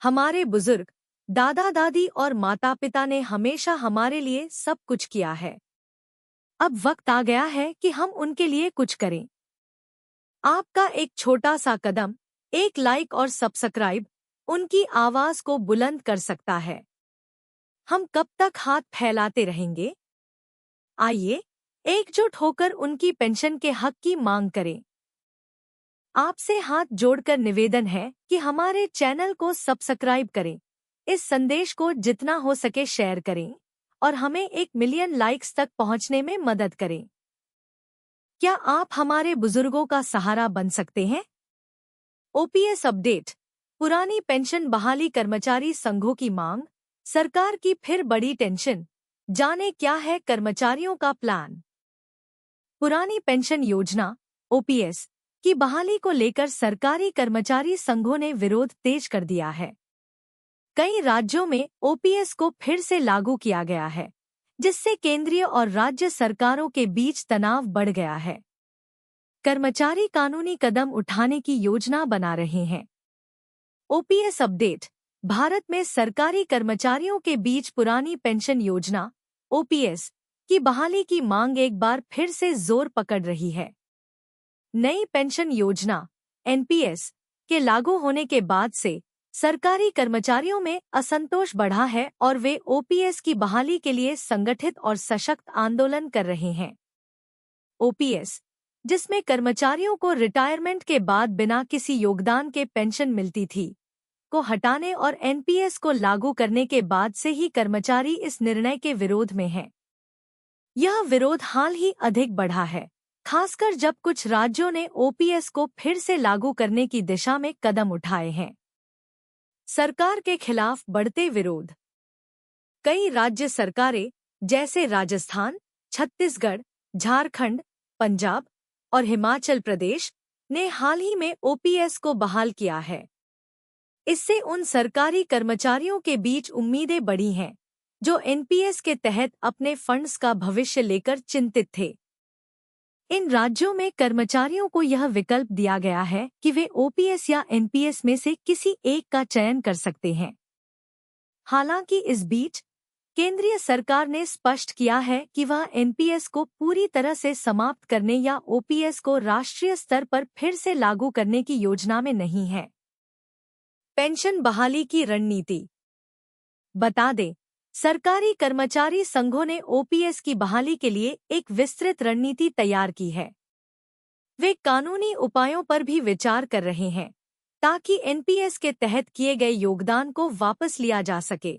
हमारे बुजुर्ग, दादा दादी और माता पिता ने हमेशा हमारे लिए सब कुछ किया है। अब वक्त आ गया है कि हम उनके लिए कुछ करें। आपका एक छोटा सा कदम, एक लाइक और सब्सक्राइब, उनकी आवाज को बुलंद कर सकता है। हम कब तक हाथ फैलाते रहेंगे? आइए, एकजुट होकर उनकी पेंशन के हक की मांग करें। आपसे हाथ जोड़कर निवेदन है कि हमारे चैनल को सब्सक्राइब करें, इस संदेश को जितना हो सके शेयर करें और हमें 1 मिलियन लाइक्स तक पहुंचने में मदद करें। क्या आप हमारे बुजुर्गों का सहारा बन सकते हैं? OPS update. पुरानी पेंशन बहाली, कर्मचारी संघों की मांग, सरकार की फिर बड़ी टेंशन। जाने क्या है कर्मचारियों का प्लान। पुरानी पेंशन योजना ओपीएस की बहाली को लेकर सरकारी कर्मचारी संघों ने विरोध तेज कर दिया है। कई राज्यों में ओपीएस को फिर से लागू किया गया है, जिससे केंद्रीय और राज्य सरकारों के बीच तनाव बढ़ गया है। कर्मचारी कानूनी कदम उठाने की योजना बना रहे हैं। OPS update. भारत में सरकारी कर्मचारियों के बीच पुरानी पेंशन योजना ओपीएस की बहाली की मांग एक बार फिर से जोर पकड़ रही है। नई पेंशन योजना एनपीएस के लागू होने के बाद से सरकारी कर्मचारियों में असंतोष बढ़ा है और वे ओपीएस की बहाली के लिए संगठित और सशक्त आंदोलन कर रहे हैं। ओपीएस, जिसमें कर्मचारियों को रिटायरमेंट के बाद बिना किसी योगदान के पेंशन मिलती थी, को हटाने और एनपीएस को लागू करने के बाद से ही कर्मचारी इस निर्णय के विरोध में हैं। यह विरोध हाल ही अधिक बढ़ा है, खासकर जब कुछ राज्यों ने ओपीएस को फिर से लागू करने की दिशा में कदम उठाए हैं। सरकार के खिलाफ बढ़ते विरोध। कई राज्य सरकारें जैसे राजस्थान, छत्तीसगढ़, झारखंड, पंजाब और हिमाचल प्रदेश ने हाल ही में ओपीएस को बहाल किया है। इससे उन सरकारी कर्मचारियों के बीच उम्मीदें बढ़ी हैं, जो एनपीएस के तहत अपने फंड्स का भविष्य लेकर चिंतित थे। इन राज्यों में कर्मचारियों को यह विकल्प दिया गया है कि वे ओपीएस या एनपीएस में से किसी एक का चयन कर सकते हैं। हालांकि इस बीच केंद्रीय सरकार ने स्पष्ट किया है कि वह एनपीएस को पूरी तरह से समाप्त करने या ओपीएस को राष्ट्रीय स्तर पर फिर से लागू करने की योजना में नहीं है। पेंशन बहाली की रणनीति। बता दें, सरकारी कर्मचारी संघों ने ओपीएस की बहाली के लिए एक विस्तृत रणनीति तैयार की है। वे कानूनी उपायों पर भी विचार कर रहे हैं, ताकि एनपीएस के तहत किए गए योगदान को वापस लिया जा सके।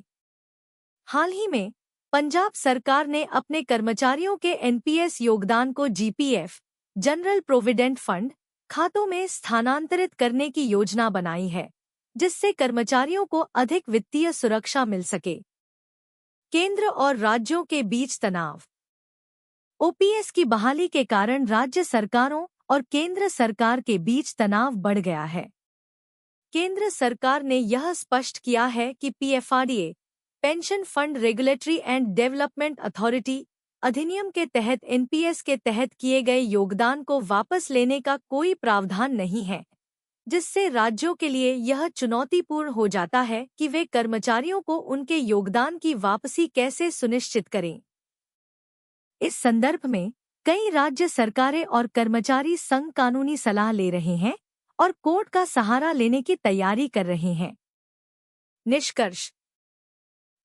हाल ही में पंजाब सरकार ने अपने कर्मचारियों के एनपीएस योगदान को जीपीएफ, जनरल प्रोविडेंट फंड, खातों में स्थानांतरित करने की योजना बनाई है, जिससे कर्मचारियों को अधिक वित्तीय सुरक्षा मिल सके। केंद्र और राज्यों के बीच तनाव। ओपीएस की बहाली के कारण राज्य सरकारों और केंद्र सरकार के बीच तनाव बढ़ गया है। केंद्र सरकार ने यह स्पष्ट किया है कि PFRDA, pension fund regulatory and development authority अधिनियम के तहत एनपीएस के तहत किए गए योगदान को वापस लेने का कोई प्रावधान नहीं है, जिससे राज्यों के लिए यह चुनौतीपूर्ण हो जाता है कि वे कर्मचारियों को उनके योगदान की वापसी कैसे सुनिश्चित करें। इस संदर्भ में कई राज्य सरकारें और कर्मचारी संघ कानूनी सलाह ले रहे हैं और कोर्ट का सहारा लेने की तैयारी कर रहे हैं। निष्कर्ष।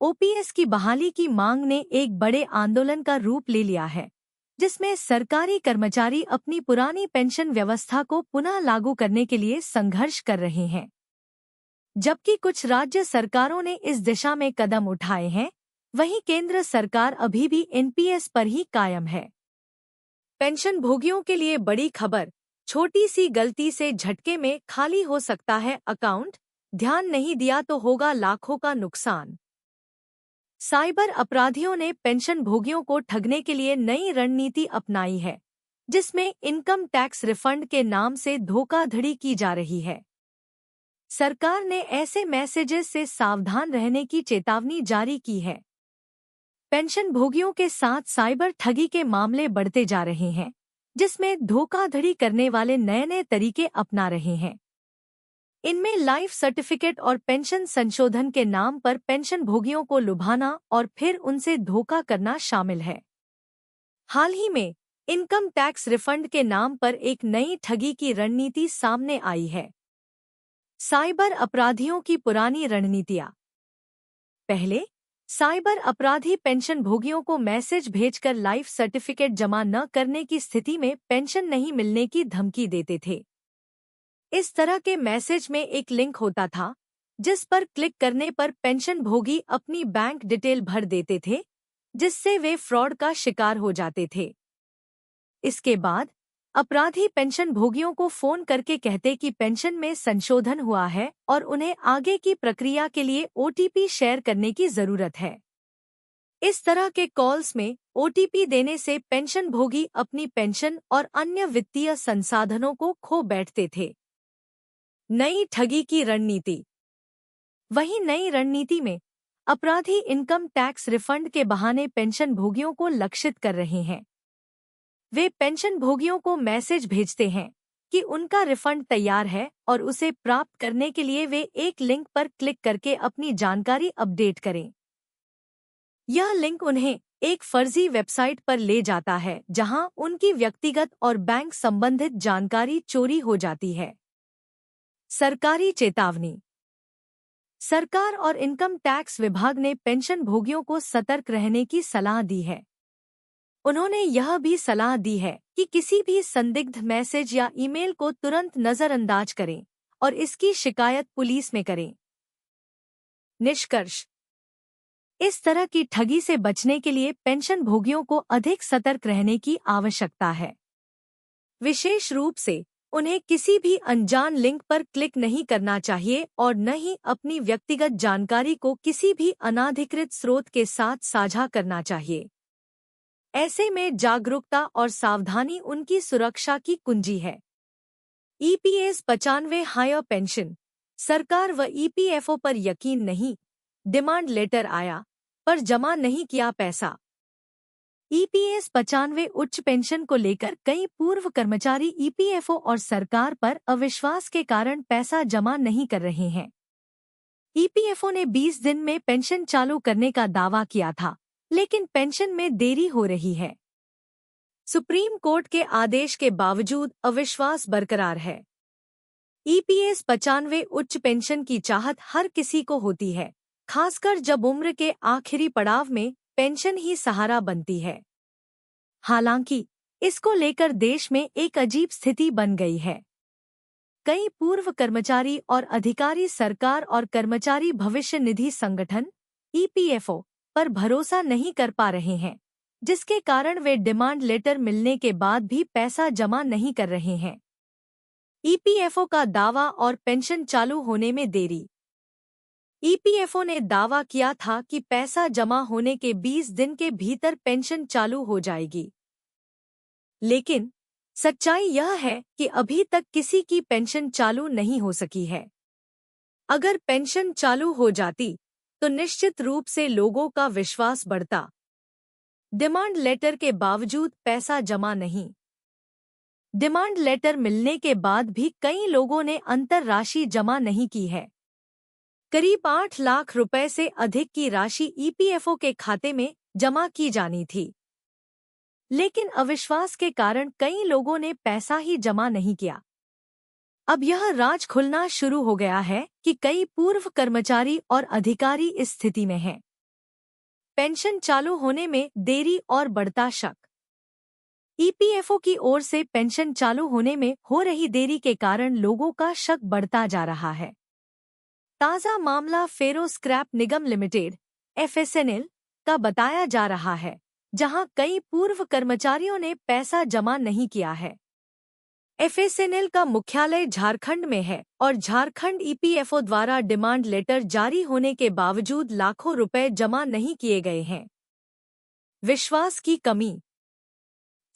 ओपीएस की बहाली की मांग ने एक बड़े आंदोलन का रूप ले लिया है, जिसमें सरकारी कर्मचारी अपनी पुरानी पेंशन व्यवस्था को पुनः लागू करने के लिए संघर्ष कर रहे हैं। जबकि कुछ राज्य सरकारों ने इस दिशा में कदम उठाए हैं, वहीं केंद्र सरकार अभी भी एनपीएस पर ही कायम है। पेंशन भोगियों के लिए बड़ी खबर। छोटी सी गलती से झटके में खाली हो सकता है अकाउंट, ध्यान नहीं दिया तो होगा लाखों का नुकसान। साइबर अपराधियों ने पेंशन भोगियों को ठगने के लिए नई रणनीति अपनाई है, जिसमें इनकम टैक्स रिफंड के नाम से धोखाधड़ी की जा रही है। सरकार ने ऐसे मैसेजेस से सावधान रहने की चेतावनी जारी की है। पेंशन भोगियों के साथ साइबर ठगी के मामले बढ़ते जा रहे हैं, जिसमें धोखाधड़ी करने वाले नए नए तरीके अपना रहे हैं। इनमें लाइफ सर्टिफिकेट और पेंशन संशोधन के नाम पर पेंशन भोगियों को लुभाना और फिर उनसे धोखा करना शामिल है। हाल ही में इनकम टैक्स रिफंड के नाम पर एक नई ठगी की रणनीति सामने आई है। साइबर अपराधियों की पुरानी रणनीतियां। पहले साइबर अपराधी पेंशन भोगियों को मैसेज भेजकर लाइफ सर्टिफिकेट जमा न करने की स्थिति में पेंशन नहीं मिलने की धमकी देते थे। इस तरह के मैसेज में एक लिंक होता था जिस पर क्लिक करने पर पेंशन भोगी अपनी बैंक डिटेल भर देते थे, जिससे वे फ्रॉड का शिकार हो जाते थे। इसके बाद अपराधी पेंशन भोगियों को फोन करके कहते कि पेंशन में संशोधन हुआ है और उन्हें आगे की प्रक्रिया के लिए ओटीपी शेयर करने की जरूरत है। इस तरह के कॉल्स में ओटीपी देने से पेंशन भोगी अपनी पेंशन और अन्य वित्तीय संसाधनों को खो बैठते थे। नई ठगी की रणनीति। वहीं नई रणनीति में अपराधी इनकम टैक्स रिफंड के बहाने पेंशन भोगियों को लक्षित कर रहे हैं। वे पेंशन भोगियों को मैसेज भेजते हैं कि उनका रिफंड तैयार है और उसे प्राप्त करने के लिए वे एक लिंक पर क्लिक करके अपनी जानकारी अपडेट करें। यह लिंक उन्हें एक फर्जी वेबसाइट पर ले जाता है जहां उनकी व्यक्तिगत और बैंक संबंधित जानकारी चोरी हो जाती है। सरकारी चेतावनी। सरकार और इनकम टैक्स विभाग ने पेंशन भोगियों को सतर्क रहने की सलाह दी है। उन्होंने यह भी सलाह दी है कि किसी भी संदिग्ध मैसेज या ईमेल को तुरंत नजरअंदाज करें और इसकी शिकायत पुलिस में करें। निष्कर्ष। इस तरह की ठगी से बचने के लिए पेंशन भोगियों को अधिक सतर्क रहने की आवश्यकता है। विशेष रूप से उन्हें किसी भी अनजान लिंक पर क्लिक नहीं करना चाहिए और न ही अपनी व्यक्तिगत जानकारी को किसी भी अनाधिकृत स्रोत के साथ साझा करना चाहिए। ऐसे में जागरूकता और सावधानी उनकी सुरक्षा की कुंजी है। EPS 95 higher pension. सरकार व ईपीएफओ पर यकीन नहीं, डिमांड लेटर आया पर जमा नहीं किया पैसा। ईपीएस 95 उच्च पेंशन को लेकर कई पूर्व कर्मचारी ईपीएफओ और सरकार पर अविश्वास के कारण पैसा जमा नहीं कर रहे हैं। ईपीएफओ ने 20 दिन में पेंशन चालू करने का दावा किया था, लेकिन पेंशन में देरी हो रही है। सुप्रीम कोर्ट के आदेश के बावजूद अविश्वास बरकरार है। ईपीएस 95 उच्च पेंशन की चाहत हर किसी को होती है, खासकर जब उम्र के आखिरी पड़ाव में पेंशन ही सहारा बनती है। हालांकि इसको लेकर देश में एक अजीब स्थिति बन गई है। कई पूर्व कर्मचारी और अधिकारी सरकार और कर्मचारी भविष्य निधि संगठन ईपीएफओ पर भरोसा नहीं कर पा रहे हैं, जिसके कारण वे डिमांड लेटर मिलने के बाद भी पैसा जमा नहीं कर रहे हैं। ईपीएफओ का दावा और पेंशन चालू होने में देरी। ईपीएफओ ने दावा किया था कि पैसा जमा होने के 20 दिन के भीतर पेंशन चालू हो जाएगी, लेकिन सच्चाई यह है कि अभी तक किसी की पेंशन चालू नहीं हो सकी है। अगर पेंशन चालू हो जाती तो निश्चित रूप से लोगों का विश्वास बढ़ता। डिमांड लेटर के बावजूद पैसा जमा नहीं। डिमांड लेटर मिलने के बाद भी कई लोगों ने अंतर राशि जमा नहीं की है। करीब 8 लाख रुपए से अधिक की राशि ईपीएफओ के खाते में जमा की जानी थी, लेकिन अविश्वास के कारण कई लोगों ने पैसा ही जमा नहीं किया। अब यह राज खुलना शुरू हो गया है कि कई पूर्व कर्मचारी और अधिकारी इस स्थिति में हैं। पेंशन चालू होने में देरी और बढ़ता शक। ईपीएफओ की ओर से पेंशन चालू होने में हो रही देरी के कारण लोगों का शक बढ़ता जा रहा है। ताज़ा मामला फेरो स्क्रैप निगम लिमिटेड (एफएसएनएल) का बताया जा रहा है, जहां कई पूर्व कर्मचारियों ने पैसा जमा नहीं किया है। एफएसएनएल का मुख्यालय झारखंड में है और झारखंड ईपीएफओ द्वारा डिमांड लेटर जारी होने के बावजूद लाखों रुपए जमा नहीं किए गए हैं। विश्वास की कमी।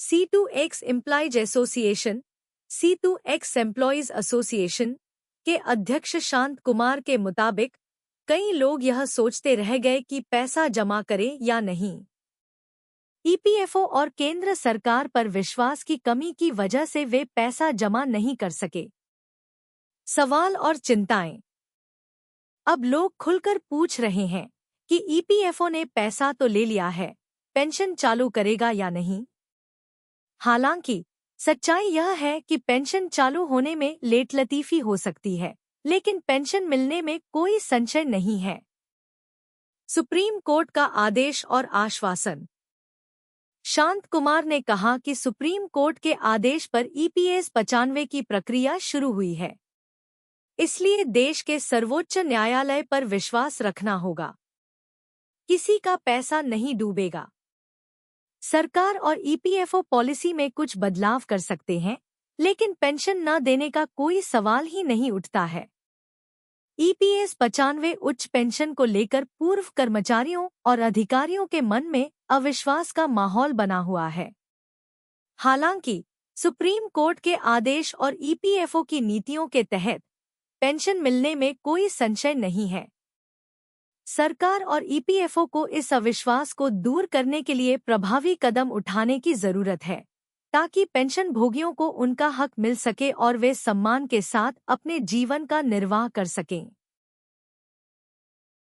C2X employees association C2X employees association के अध्यक्ष शांत कुमार के मुताबिक कई लोग यह सोचते रह गए कि पैसा जमा करें या नहीं। ईपीएफओ और केंद्र सरकार पर विश्वास की कमी की वजह से वे पैसा जमा नहीं कर सके। सवाल और चिंताएं। अब लोग खुलकर पूछ रहे हैं कि ईपीएफओ ने पैसा तो ले लिया है, पेंशन चालू करेगा या नहीं। हालांकि सच्चाई यह है कि पेंशन चालू होने में लेटलतीफी हो सकती है, लेकिन पेंशन मिलने में कोई संशय नहीं है। सुप्रीम कोर्ट का आदेश और आश्वासन। शांत कुमार ने कहा कि सुप्रीम कोर्ट के आदेश पर ईपीएस 95 की प्रक्रिया शुरू हुई है, इसलिए देश के सर्वोच्च न्यायालय पर विश्वास रखना होगा। किसी का पैसा नहीं डूबेगा। सरकार और ईपीएफओ पॉलिसी में कुछ बदलाव कर सकते हैं, लेकिन पेंशन न देने का कोई सवाल ही नहीं उठता है। ईपीएस 95 उच्च पेंशन को लेकर पूर्व कर्मचारियों और अधिकारियों के मन में अविश्वास का माहौल बना हुआ है। हालांकि सुप्रीम कोर्ट के आदेश और ईपीएफओ की नीतियों के तहत पेंशन मिलने में कोई संशय नहीं है। सरकार और ईपीएफओ को इस अविश्वास को दूर करने के लिए प्रभावी कदम उठाने की जरूरत है, ताकि पेंशन भोगियों को उनका हक मिल सके और वे सम्मान के साथ अपने जीवन का निर्वाह कर सकें।